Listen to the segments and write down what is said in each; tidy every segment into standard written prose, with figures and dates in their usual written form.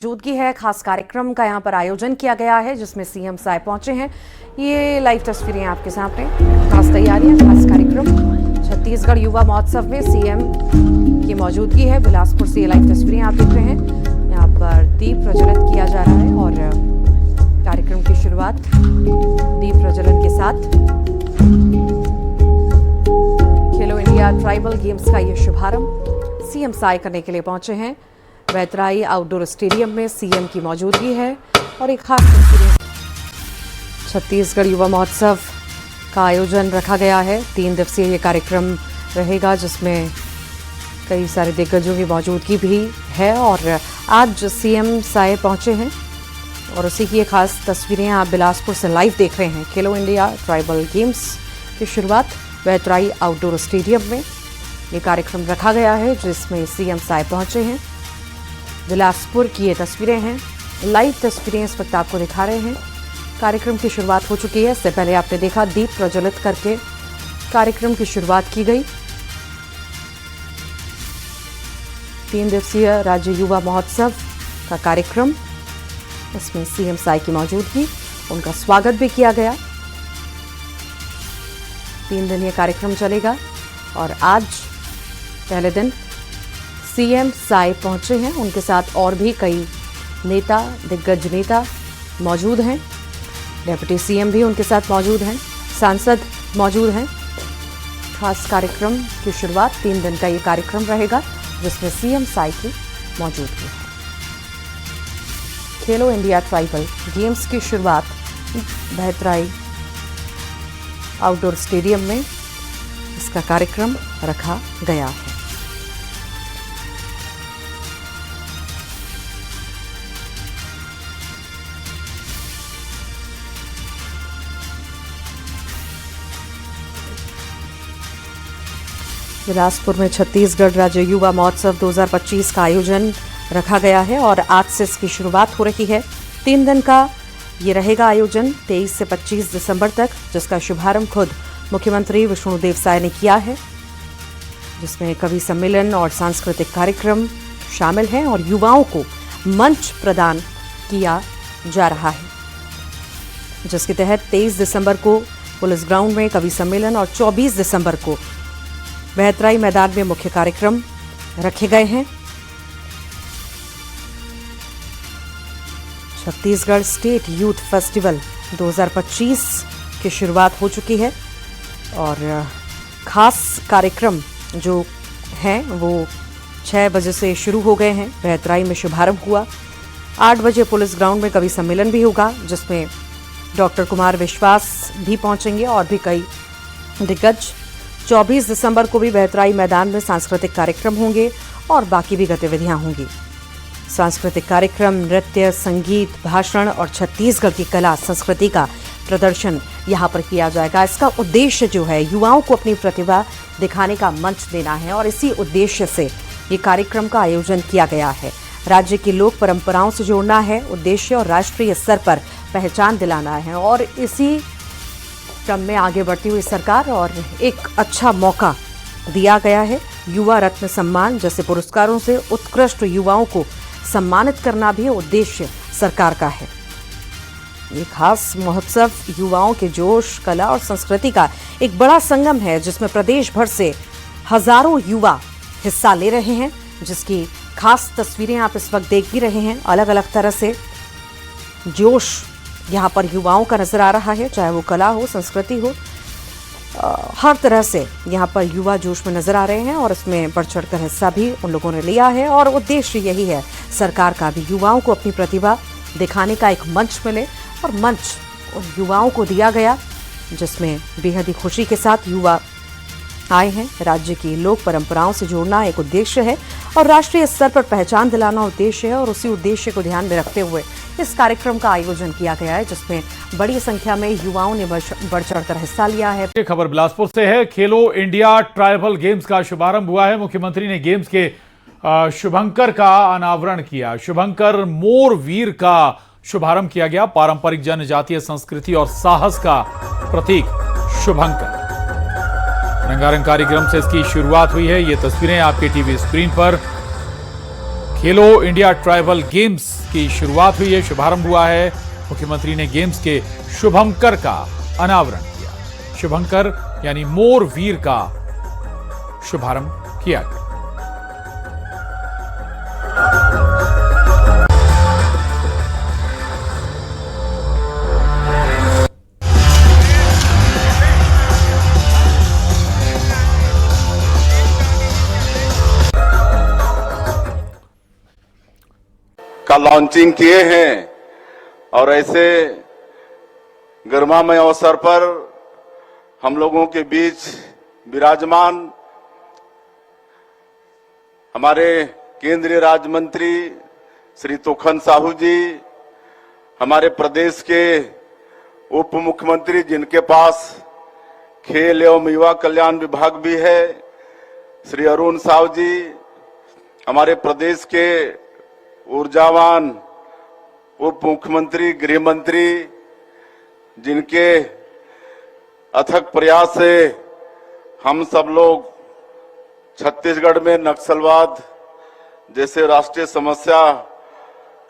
मौजूदगी है। खास कार्यक्रम का यहाँ पर आयोजन किया गया है जिसमें सीएम साय पहुंचे हैं। ये लाइव तस्वीरें आपके सामने। खास तैयारियां, खास कार्यक्रम। छत्तीसगढ़ युवा महोत्सव में सीएम की मौजूदगी है। बिलासपुर से ये लाइव तस्वीरें आप देख रहे हैं। यहाँ पर दीप प्रज्वलित किया जा रहा है और कार्यक्रम की शुरुआत दीप प्रज्वलन के साथ। खेलो इंडिया ट्राइबल गेम्स का ये शुभारंभ सीएम साय करने के लिए पहुंचे हैं। बैतराई आउटडोर स्टेडियम में सीएम की मौजूदगी है और एक खास तस्वीरें। छत्तीसगढ़ युवा महोत्सव का आयोजन रखा गया है। 3 दिवसीय ये कार्यक्रम रहेगा जिसमें कई सारे दिग्गजों की मौजूदगी भी है और आज सीएम साय पहुंचे हैं और उसी की ये खास तस्वीरें आप बिलासपुर से लाइव देख रहे हैं। खेलो इंडिया ट्राइबल गेम्स की शुरुआत बैतराई आउटडोर स्टेडियम में ये कार्यक्रम रखा गया है जिसमें सीएम साय पहुंचे हैं। बिलासपुर की ये तस्वीरें हैं, लाइव तस्वीरें इस वक्त आपको दिखा रहे हैं। कार्यक्रम की शुरुआत हो चुकी है। इससे पहले आपने देखा दीप प्रज्वलित करके कार्यक्रम की शुरुआत की गई। 3 दिवसीय राज्य युवा महोत्सव का कार्यक्रम, इसमें सीएम साय की मौजूदगी, उनका स्वागत भी किया गया। 3 दिन ये कार्यक्रम चलेगा और आज पहले दिन सीएम साय पहुंचे हैं। उनके साथ और भी कई नेता, दिग्गज नेता मौजूद हैं। डिप्टी सीएम भी उनके साथ मौजूद हैं, सांसद मौजूद हैं। खास कार्यक्रम की शुरुआत 3 दिन का ये कार्यक्रम रहेगा जिसमें सीएम साय की मौजूदगी है। खेलो इंडिया ट्राइबल गेम्स की शुरुआत बैतराई आउटडोर स्टेडियम में इसका कार्यक्रम रखा गया है। बिलासपुर में छत्तीसगढ़ राज्य युवा महोत्सव 2025 का आयोजन रखा गया है और आज से इसकी शुरुआत हो रही है। 3 दिन का ये रहेगा आयोजन 23 से 25 दिसंबर तक, जिसका शुभारंभ खुद मुख्यमंत्री विष्णुदेव साय ने किया है, जिसमें कवि सम्मेलन और सांस्कृतिक कार्यक्रम शामिल हैं और युवाओं को मंच प्रदान किया जा रहा है, जिसके तहत 23 दिसंबर को पुलिस ग्राउंड में कवि सम्मेलन और 24 दिसंबर को बैतराई मैदान में मुख्य कार्यक्रम रखे गए हैं। छत्तीसगढ़ स्टेट यूथ फेस्टिवल 2025 की शुरुआत हो चुकी है और खास कार्यक्रम जो हैं वो 6 बजे से शुरू हो गए हैं। बैतराई में शुभारंभ हुआ। 8 बजे पुलिस ग्राउंड में कवि सम्मेलन भी होगा जिसमें डॉक्टर कुमार विश्वास भी पहुंचेंगे और भी कई दिग्गज। 24 दिसंबर को भी बैतराई मैदान में सांस्कृतिक कार्यक्रम होंगे और बाकी भी गतिविधियां होंगी। सांस्कृतिक कार्यक्रम, नृत्य, संगीत, भाषण और छत्तीसगढ़ की कला संस्कृति का प्रदर्शन यहां पर किया जाएगा। इसका उद्देश्य जो है युवाओं को अपनी प्रतिभा दिखाने का मंच देना है और इसी उद्देश्य से ये कार्यक्रम का आयोजन किया गया है। राज्य की लोक परंपराओं से जोड़ना है उद्देश्य और राष्ट्रीय स्तर पर पहचान दिलाना है और इसी क्रम में आगे बढ़ती हुई सरकार और एक अच्छा मौका दिया गया है। युवा रत्न सम्मान जैसे पुरस्कारों से उत्कृष्ट युवाओं को सम्मानित करना भी उद्देश्य सरकार का है। ये खास महोत्सव युवाओं के जोश, कला और संस्कृति का एक बड़ा संगम है जिसमें प्रदेश भर से हजारों युवा हिस्सा ले रहे हैं, जिसकी खास तस्वीरें आप इस वक्त देख भी रहे हैं। अलग अलग तरह से जोश यहाँ पर युवाओं का नजर आ रहा है, चाहे वो कला हो, संस्कृति हो, हर तरह से यहाँ पर युवा जोश में नजर आ रहे हैं और इसमें बढ़ चढ़कर हिस्सा भी उन लोगों ने लिया है और उद्देश्य यही है सरकार का भी, युवाओं को अपनी प्रतिभा दिखाने का एक मंच मिले और मंच उन युवाओं को दिया गया जिसमें बेहद ही खुशी के साथ युवा आए हैं। राज्य की लोक परंपराओं से जोड़ना एक उद्देश्य है और राष्ट्रीय स्तर पर पहचान दिलाना उद्देश्य है और उसी उद्देश्य को ध्यान में रखते हुए इस कार्यक्रम का आयोजन किया गया है जिसमें बड़ी संख्या में युवाओं ने बढ़ चढ़कर हिस्सा लिया है। खबर बिलासपुर से है। खेलो इंडिया ट्राइबल गेम्स का शुभारंभ हुआ है। मुख्यमंत्री ने गेम्स के शुभंकर का अनावरण किया। शुभंकर मोर वीर का शुभारंभ किया गया। पारंपरिक जनजातीय संस्कृति और साहस का प्रतीक शुभंकर। रंगारंग कार्यक्रम से इसकी शुरुआत हुई है। ये तस्वीरें आपके टीवी स्क्रीन पर। खेलो इंडिया ट्राइबल गेम्स की शुरुआत हुई है, शुभारंभ हुआ है। मुख्यमंत्री ने गेम्स के शुभंकर का अनावरण किया। शुभंकर यानी मोर वीर का शुभारंभ किया गया। का लॉन्चिंग किए हैं और ऐसे गर्मामय अवसर पर हम लोगों के बीच विराजमान हमारे केंद्रीय राज्य मंत्री श्री तोखन साहू जी, हमारे प्रदेश के उप मुख्यमंत्री जिनके पास खेल एवं युवा कल्याण विभाग भी है, श्री अरुण साहू जी, हमारे प्रदेश के ऊर्जावान उप मुख्यमंत्री गृह मंत्री जिनके अथक प्रयास से हम सब लोग छत्तीसगढ़ में नक्सलवाद जैसे राष्ट्रीय समस्या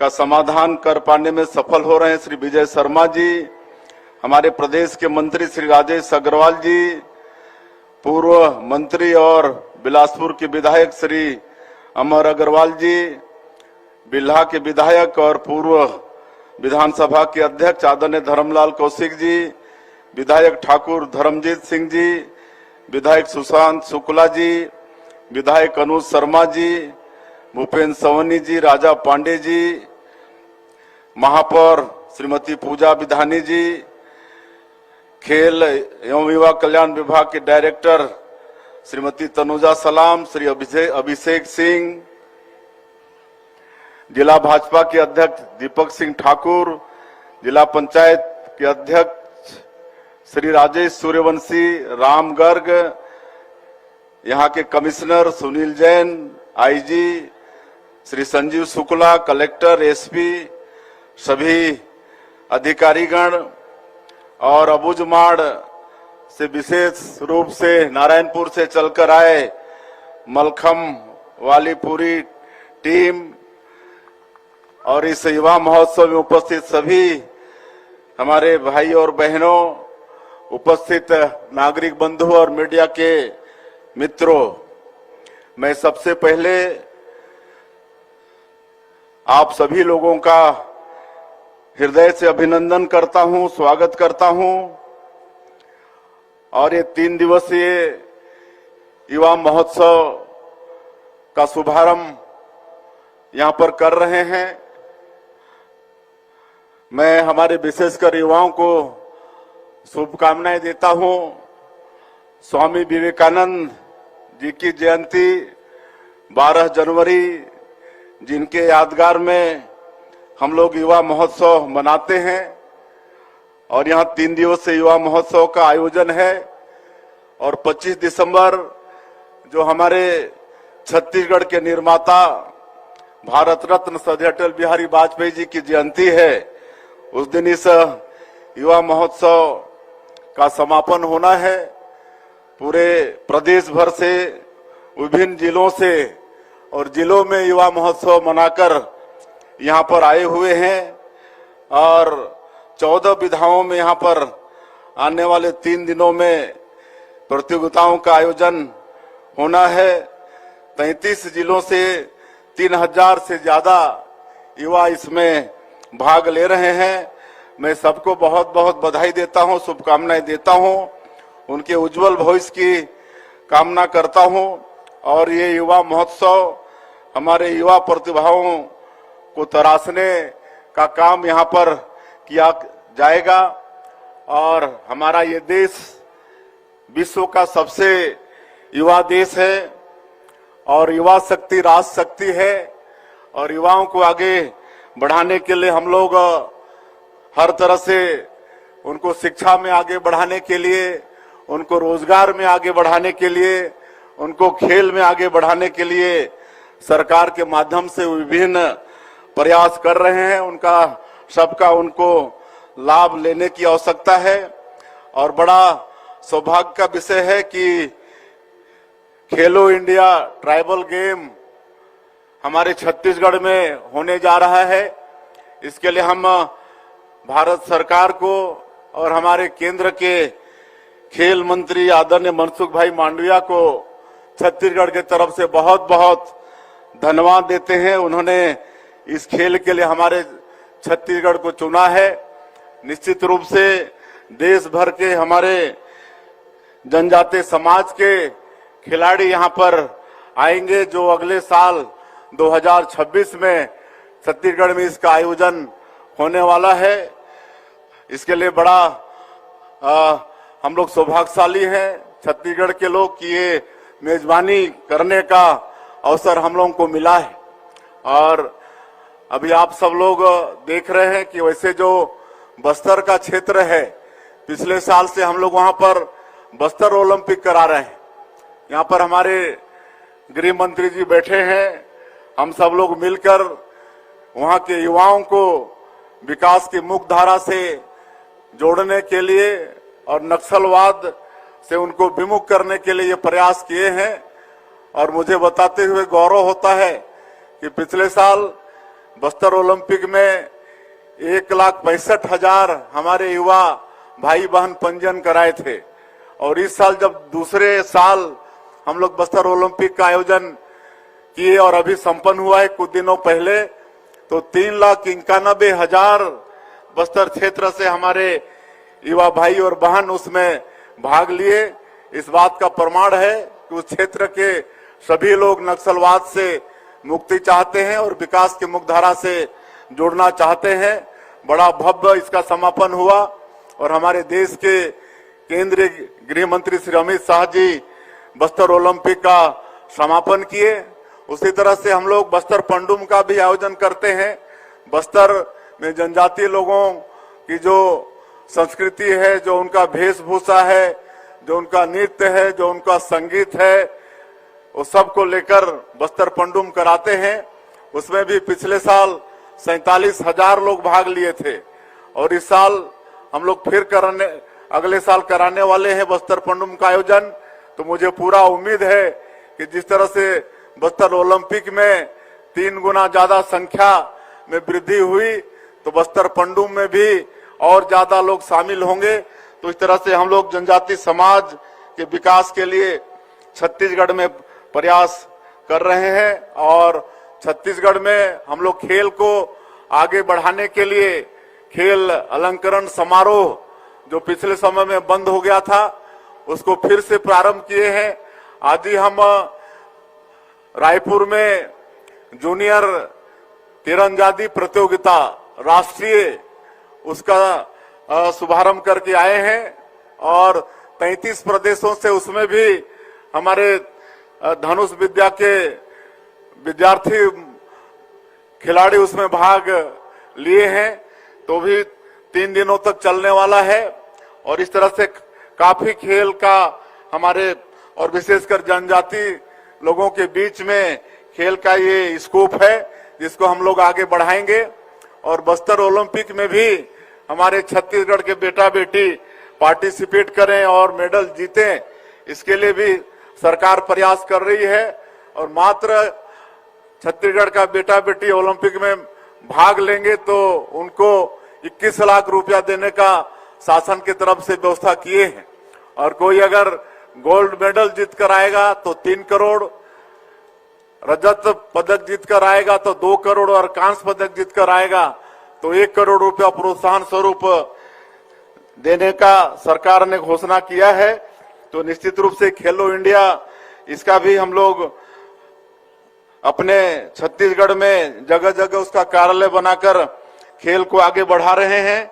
का समाधान कर पाने में सफल हो रहे हैं, श्री विजय शर्मा जी, हमारे प्रदेश के मंत्री श्री राजेश अग्रवाल जी, पूर्व मंत्री और बिलासपुर के विधायक श्री अमर अग्रवाल जी, बिल्हा के विधायक और पूर्व विधानसभा के अध्यक्ष आदरणीय धर्मलाल कौशिक जी, विधायक ठाकुर धर्मजीत सिंह जी, विधायक सुशांत शुक्ला जी, विधायक अनुज शर्मा जी, भूपेन्द्र सवनी जी, राजा पांडे जी, महापौर श्रीमती पूजा विधानी जी, खेल एवं युवा कल्याण विभाग के डायरेक्टर श्रीमती तनुजा सलाम, श्री अभिषेक सिंह, जिला भाजपा के अध्यक्ष दीपक सिंह ठाकुर, जिला पंचायत के अध्यक्ष श्री राजेश सूर्यवंशी, राम गर्ग, यहाँ के commissioner Sunil Jain, IG Shri Sanjeev Shukla, collector, SP, सभी अधिकारीगण और अबुझमाड़ से विशेष रूप से नारायणपुर से चलकर आए मलखम वाली पूरी टीम और इस युवा महोत्सव में उपस्थित सभी हमारे भाई और बहनों, उपस्थित नागरिक बंधु और मीडिया के मित्रों, मैं सबसे पहले आप सभी लोगों का हृदय से अभिनंदन करता हूं, स्वागत करता हूं और ये 3 दिवसीय युवा महोत्सव का शुभारंभ यहां पर कर रहे हैं। मैं हमारे विशेषकर युवाओं को शुभकामनाएं देता हूं। स्वामी विवेकानंद जी की जयंती 12 जनवरी, जिनके यादगार में हम लोग युवा महोत्सव मनाते हैं और यहाँ 3 दिवसीय युवा महोत्सव का आयोजन है और 25 दिसंबर जो हमारे छत्तीसगढ़ के निर्माता भारत रत्न श्री अटल बिहारी वाजपेयी जी की जयंती है, उस दिन इस युवा महोत्सव का समापन होना है। पूरे प्रदेश भर से, विभिन्न जिलों से और जिलों में युवा महोत्सव मनाकर यहाँ पर आए हुए हैं और 14 विधाओं में यहाँ पर आने वाले 3 दिनों में प्रतियोगिताओं का आयोजन होना है। 33 जिलों से 3000 से ज्यादा युवा इसमें भाग ले रहे हैं। मैं सबको बहुत बहुत बधाई देता हूं, शुभकामनाएं देता हूं, उनके उज्जवल भविष्य की कामना करता हूं और ये युवा महोत्सव हमारे युवा प्रतिभाओं को तराशने का काम यहाँ पर किया जाएगा और हमारा ये देश विश्व का सबसे युवा देश है और युवा शक्ति राष्ट्र शक्ति है और युवाओं को आगे बढ़ाने के लिए हम लोग हर तरह से उनको शिक्षा में आगे बढ़ाने के लिए, उनको रोजगार में आगे बढ़ाने के लिए, उनको खेल में आगे बढ़ाने के लिए सरकार के माध्यम से विभिन्न प्रयास कर रहे हैं। उनका सबका उनको लाभ लेने की आवश्यकता है और बड़ा सौभाग्य का विषय है कि खेलो इंडिया ट्राइबल गेम हमारे छत्तीसगढ़ में होने जा रहा है। इसके लिए हम भारत सरकार को और हमारे केंद्र के खेल मंत्री आदरणीय मनसुख भाई मांडविया को छत्तीसगढ़ के तरफ से बहुत बहुत धन्यवाद देते हैं। उन्होंने इस खेल के लिए हमारे छत्तीसगढ़ को चुना है। निश्चित रूप से देश भर के हमारे जनजातीय समाज के खिलाड़ी यहां पर आएंगे, जो अगले साल 2026 में छत्तीसगढ़ में इसका आयोजन होने वाला है। इसके लिए बड़ा हम लोग सौभाग्यशाली हैं छत्तीसगढ़ के लोग कि ये मेजबानी करने का अवसर हम लोगों को मिला है। और अभी आप सब लोग देख रहे हैं कि वैसे जो बस्तर का क्षेत्र है, पिछले साल से हम लोग वहां पर बस्तर ओलंपिक करा रहे हैं। यहाँ पर हमारे गृह मंत्री जी बैठे हैं। हम सब लोग मिलकर वहां के युवाओं को विकास की मुख्य धारा से जोड़ने के लिए और नक्सलवाद से उनको विमुख करने के लिए ये प्रयास किए हैं। और मुझे बताते हुए गौरव होता है कि पिछले साल बस्तर ओलंपिक में 1,65,000 हमारे युवा भाई बहन पंजीयन कराए थे। और इस साल जब दूसरे साल हम लोग बस्तर ओलंपिक का आयोजन किए और अभी संपन्न हुआ है कुछ दिनों पहले, तो 3,91,000 बस्तर क्षेत्र से हमारे युवा भाई और बहन उसमें भाग लिए। इस बात का प्रमाण है कि उस क्षेत्र के सभी लोग नक्सलवाद से मुक्ति चाहते हैं और विकास की मुख्यधारा से जुड़ना चाहते हैं। बड़ा भव्य इसका समापन हुआ और हमारे देश के केंद्रीय गृह मंत्री श्री अमित शाह जी बस्तर ओलंपिक का समापन किए। उसी तरह से हम लोग बस्तर पंडुम का भी आयोजन करते हैं। बस्तर में जनजातीय लोगों की जो संस्कृति है, जो उनका वेशभूषा है, जो उनका नृत्य है, जो उनका संगीत है, वो सब को लेकर बस्तर पंडुम कराते हैं। उसमें भी पिछले साल 47,000 लोग भाग लिए थे और इस साल हम लोग फिर अगले साल कराने वाले हैं बस्तर पंडुम का आयोजन। तो मुझे पूरा उम्मीद है कि जिस तरह से बस्तर ओलंपिक में 3 गुना ज्यादा संख्या में वृद्धि हुई, तो बस्तर पंडुम में भी और ज्यादा लोग शामिल होंगे। तो इस तरह से हम लोग जनजातीय समाज के विकास के लिए छत्तीसगढ़ में प्रयास कर रहे हैं। और छत्तीसगढ़ में हम लोग खेल को आगे बढ़ाने के लिए खेल अलंकरण समारोह जो पिछले समय में बंद हो गया था, उसको फिर से प्रारंभ किए हैं। आज ही हम रायपुर में जूनियर तीरंदाजी प्रतियोगिता राष्ट्रीय उसका शुभारंभ करके आए हैं और 33 प्रदेशों से उसमें भी हमारे धनुष विद्या के विद्यार्थी खिलाड़ी उसमें भाग लिए हैं। तो भी 3 दिनों तक चलने वाला है और इस तरह से काफी खेल का हमारे और विशेषकर जनजाति लोगों के बीच में खेल का ये स्कोप है जिसको हम लोग आगे बढ़ाएंगे। और बस्तर ओलंपिक में भी हमारे छत्तीसगढ़ के बेटा बेटी पार्टिसिपेट करें और मेडल जीतें, इसके लिए भी सरकार प्रयास कर रही है। और मात्र छत्तीसगढ़ का बेटा बेटी ओलंपिक में भाग लेंगे तो उनको 21 लाख रुपया देने का शासन की तरफ से व्यवस्था किए हैं। और कोई अगर गोल्ड मेडल जीत कर आएगा तो 3 करोड़, रजत पदक जीत कर आएगा तो 2 करोड़ और कांस्य पदक जीत कर आएगा तो 1 करोड़ रुपया प्रोत्साहन स्वरूप देने का सरकार ने घोषणा किया है। तो निश्चित रूप से खेलो इंडिया, इसका भी हम लोग अपने छत्तीसगढ़ में जगह जगह उसका कार्यालय बनाकर खेल को आगे बढ़ा रहे हैं।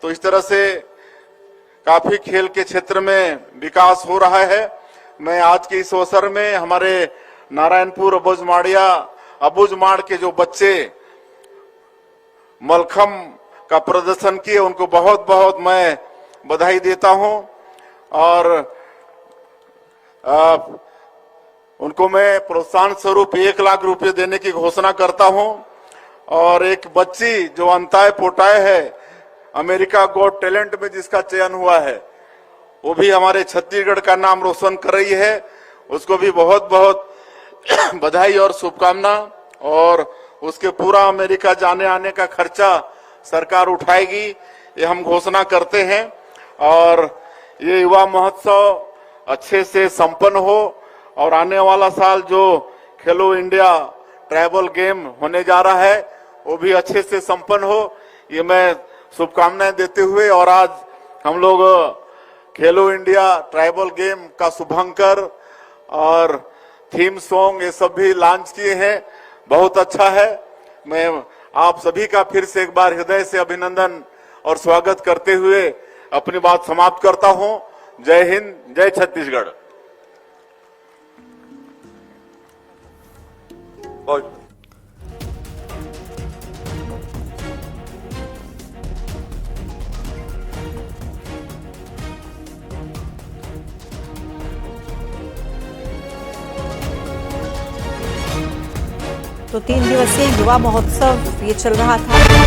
तो इस तरह से काफी खेल के क्षेत्र में विकास हो रहा है। मैं आज के इस अवसर में हमारे नारायणपुर अबुझमाड़ के जो बच्चे मलखम का प्रदर्शन किए उनको बहुत बहुत मैं बधाई देता हूं और उनको मैं प्रोत्साहन स्वरूप 1 लाख रुपए देने की घोषणा करता हूं। और एक बच्ची जो अंताय पोटाय है, अमेरिका गॉट टैलेंट में जिसका चयन हुआ है, वो भी हमारे छत्तीसगढ़ का नाम रोशन कर रही है। उसको भी बहुत बहुत बधाई और शुभकामना। और उसके पूरा अमेरिका जाने आने का खर्चा सरकार उठाएगी, ये हम घोषणा करते हैं। और ये युवा महोत्सव अच्छे से संपन्न हो और आने वाला साल जो खेलो इंडिया ट्राइबल गेम होने जा रहा है वो भी अच्छे से संपन्न हो, ये मैं शुभकामनाएं देते हुए। और आज हम लोग खेलो इंडिया ट्राइबल गेम का शुभंकर और थीम सॉन्ग ये सब भी लॉन्च किए हैं, बहुत अच्छा है। मैं आप सभी का फिर से एक बार हृदय से अभिनंदन और स्वागत करते हुए अपनी बात समाप्त करता हूं। जय हिंद, जय छत्तीसगढ़। तो 3 दिवसीय युवा महोत्सव ये चल रहा था।